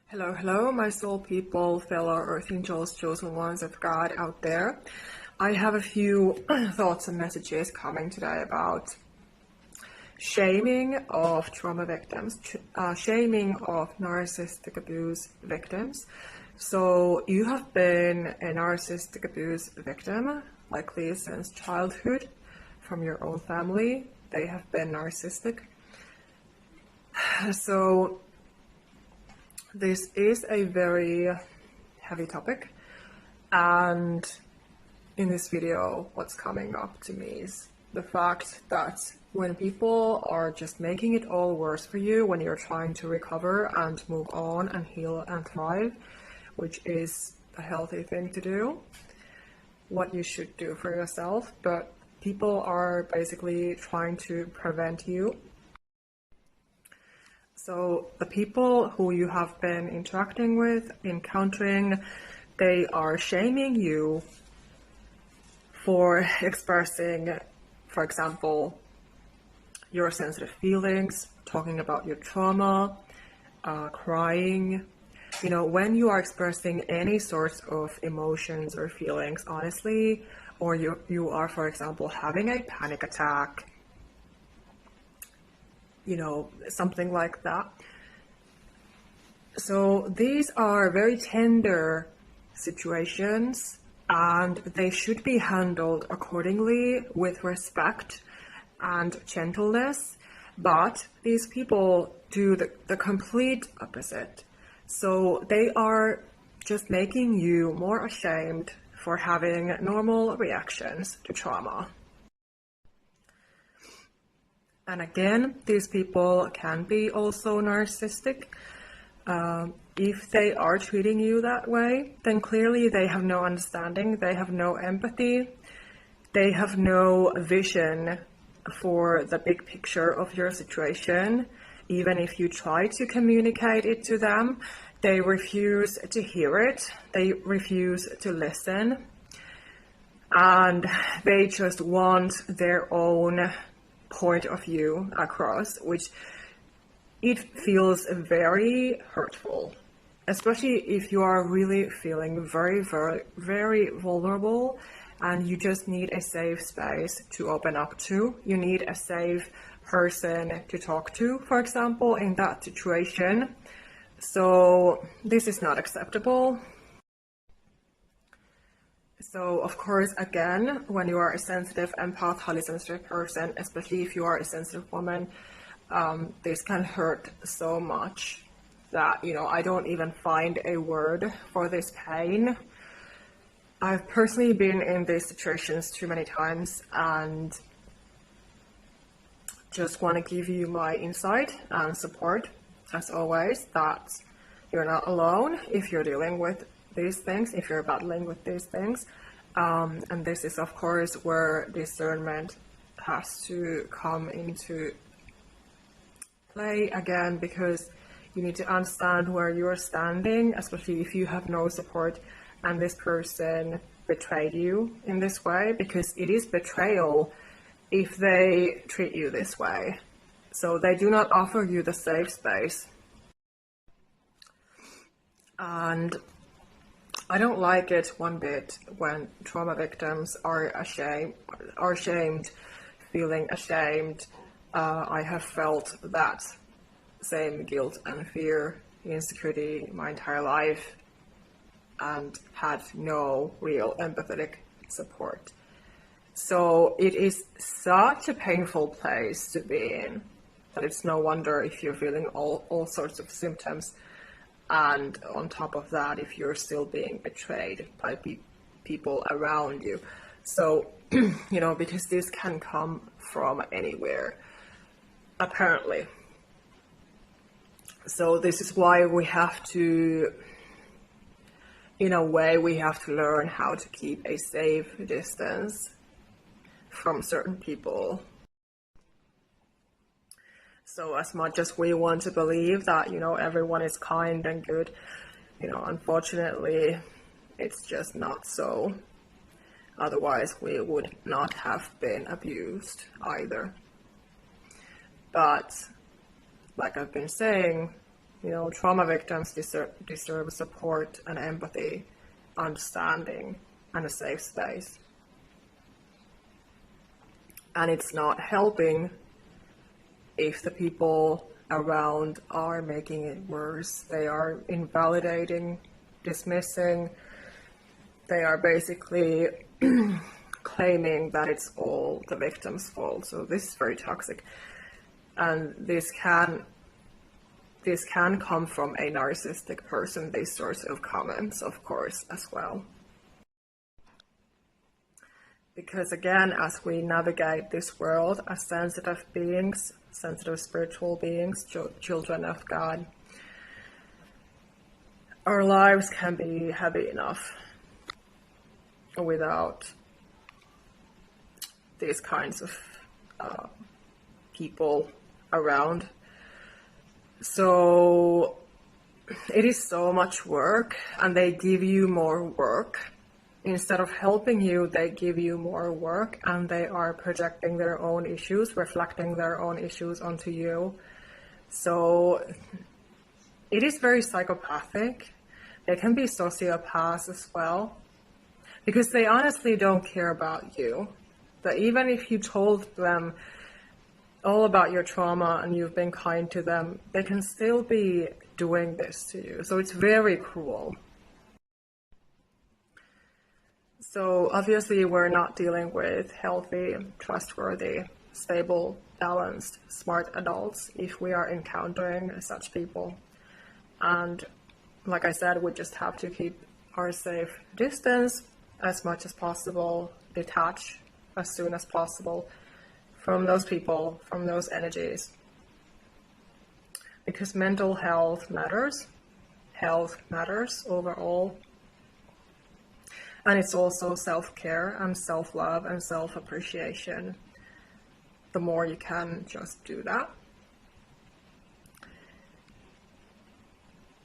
Hello, my soul people, fellow earth angels, chosen ones of God out there. I have a few thoughts and messages coming today about shaming of trauma victims, shaming of narcissistic abuse victims. So you have been a narcissistic abuse victim, likely since childhood, from your own family. They have been narcissistic. So this is a very heavy topic, and in this video what's coming up to me is the fact that when people are just making it all worse for you when you're trying to recover and move on and heal and thrive, which is a healthy thing to do, what you should do for yourself, but people are basically trying to prevent you. So the people who you have been interacting with, encountering, they are shaming you for expressing, for example, your sensitive feelings, talking about your trauma, crying. You know, when you are expressing any sorts of emotions or feelings honestly, or you are, for example, having a panic attack, you know, something like that. So these are very tender situations and they should be handled accordingly with respect and gentleness, but these people do the complete opposite. So they are just making you more ashamed for having normal reactions to trauma. And again, these people can be also narcissistic. If they are treating you that way, then clearly they have no understanding, they have no empathy, they have no vision for the big picture of your situation. Even if you try to communicate it to them, they refuse to hear it, they refuse to listen, and they just want their own point of view across, which it feels very hurtful, especially if you are really feeling very vulnerable and you just need a safe space to open up to. You need a safe person to talk to, for example, in that situation. So this is not acceptable. So of course, again, when you are a sensitive empath, highly sensitive person, especially if you are a sensitive woman, this can hurt so much that, you know, I don't even find a word for this pain. I've personally been in these situations too many times and just want to give you my insight and support, as always, that you're not alone if you're dealing with these things, if you're battling with these things. And this is, of course, where discernment has to come into play again, because you need to understand where you're standing, especially if you have no support and this person betrayed you in this way, because it is betrayal if they treat you this way. So they do not offer you the safe space. And I don't like it one bit when trauma victims are ashamed, feeling ashamed. I have felt that same guilt and fear, insecurity my entire life and had no real empathetic support. So it is such a painful place to be in that it's no wonder if you're feeling all sorts of symptoms. And on top of that, if you're still being betrayed by people around you. So, you know, because this can come from anywhere, apparently. So this is why we have to, in a way, we have to learn how to keep a safe distance from certain people. So as much as we want to believe that, you know, everyone is kind and good, you know, unfortunately, it's just not so. Otherwise, we would not have been abused either. But like I've been saying, You know, trauma victims deserve support and empathy, understanding, and a safe space. And it's not helping if the people around are making it worse. They are invalidating, dismissing. They are basically claiming that it's all the victim's fault. So this is very toxic. And this can come from a narcissistic person, these sorts of comments, of course, as well. Because again, as we navigate this world as sensitive beings, sensitive spiritual beings, children of God, our lives can be heavy enough without these kinds of people around. So it is so much work, and they give you more work. Instead of helping you, they give you more work, and they are projecting their own issues, reflecting their own issues onto you. So it is very psychopathic. They can be sociopaths as well, because they honestly don't care about you. But even if you told them all about your trauma and you've been kind to them, they can still be doing this to you. So it's very cruel. So obviously we're not dealing with healthy, trustworthy, stable, balanced, smart adults if we are encountering such people. And like I said, we just have to keep our safe distance as much as possible, detach as soon as possible from those people, from those energies. Because mental health matters overall. And it's also self-care and self-love and self-appreciation. The more you can just do that.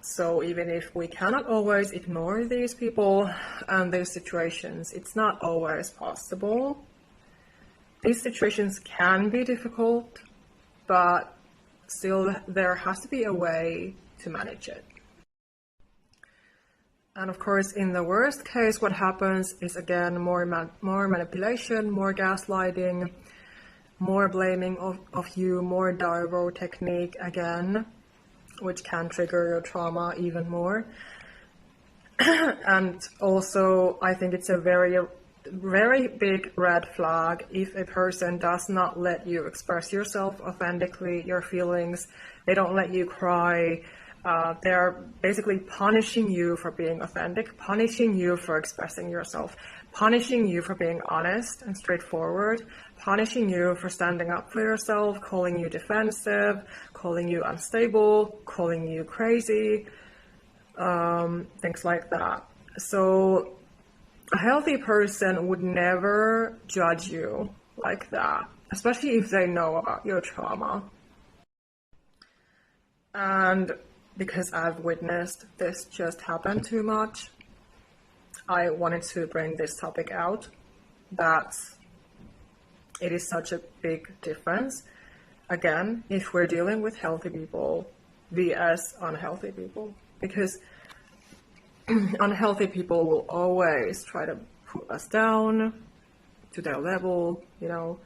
So even if we cannot always ignore these people and these situations, it's not always possible. These situations can be difficult, but still there has to be a way to manage it. And of course, in the worst case, what happens is again more manipulation, more gaslighting, more blaming of you, more Darvo technique again, which can trigger your trauma even more. And also, I think it's a very big red flag if a person does not let you express yourself authentically, your feelings. They don't let you cry. They're basically punishing you for being authentic, punishing you for expressing yourself, punishing you for being honest and straightforward, punishing you for standing up for yourself, calling you defensive, calling you unstable, calling you crazy, things like that. So a healthy person would never judge you like that, especially if they know about your trauma. And because I've witnessed this just happen too much, I wanted to bring this topic out, that it is such a big difference. Again, if we're dealing with healthy people vs unhealthy people, because unhealthy people will always try to put us down to their level, you know.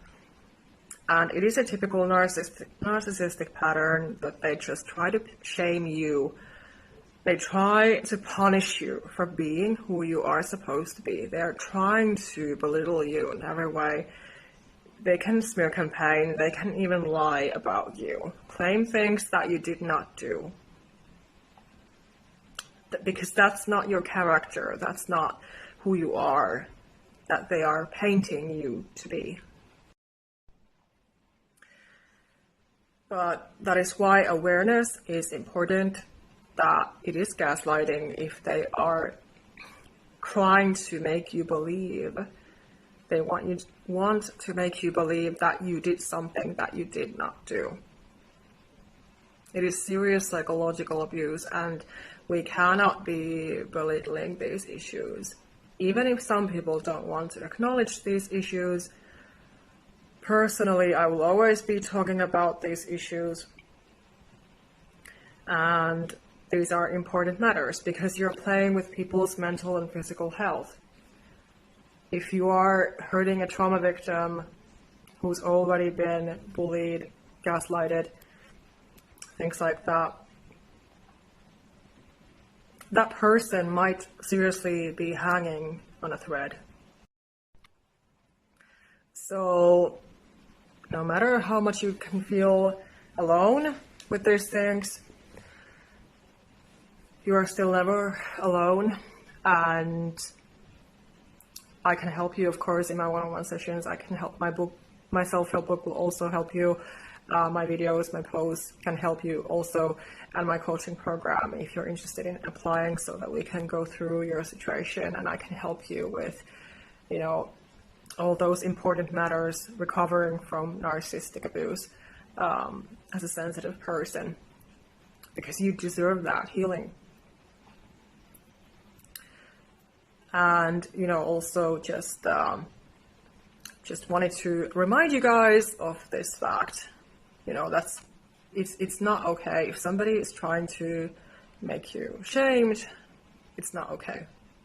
And it is a typical narcissistic pattern that they just try to shame you. They try to punish you for being who you are supposed to be. They're trying to belittle you in every way. They can smear campaign. They can even lie about you. Claim things that you did not do. Because that's not your character. That's not who you are. That they are painting you to be. But that is why awareness is important, that it is gaslighting if they are trying to make you believe. They want to make you believe that you did something that you did not do. It is serious psychological abuse, and we cannot be belittling these issues. Even if some people don't want to acknowledge these issues, personally, I will always be talking about these issues. And these are important matters because you're playing with people's mental and physical health. If you are hurting a trauma victim who's already been bullied, gaslighted, things like that, that person might seriously be hanging on a thread. So no matter how much you can feel alone with these things, you are still never alone. And I can help you, of course, in my one-on-one sessions. I can help. My book, my self-help book, will also help you. My videos, my posts can help you also, and my coaching program if you're interested in applying, so that we can go through your situation and I can help you with, you know, all those important matters, recovering from narcissistic abuse as a sensitive person, because you deserve that healing. And, you know, also just wanted to remind you guys of this fact. You know, it's not okay. If somebody is trying to make you ashamed, it's not okay.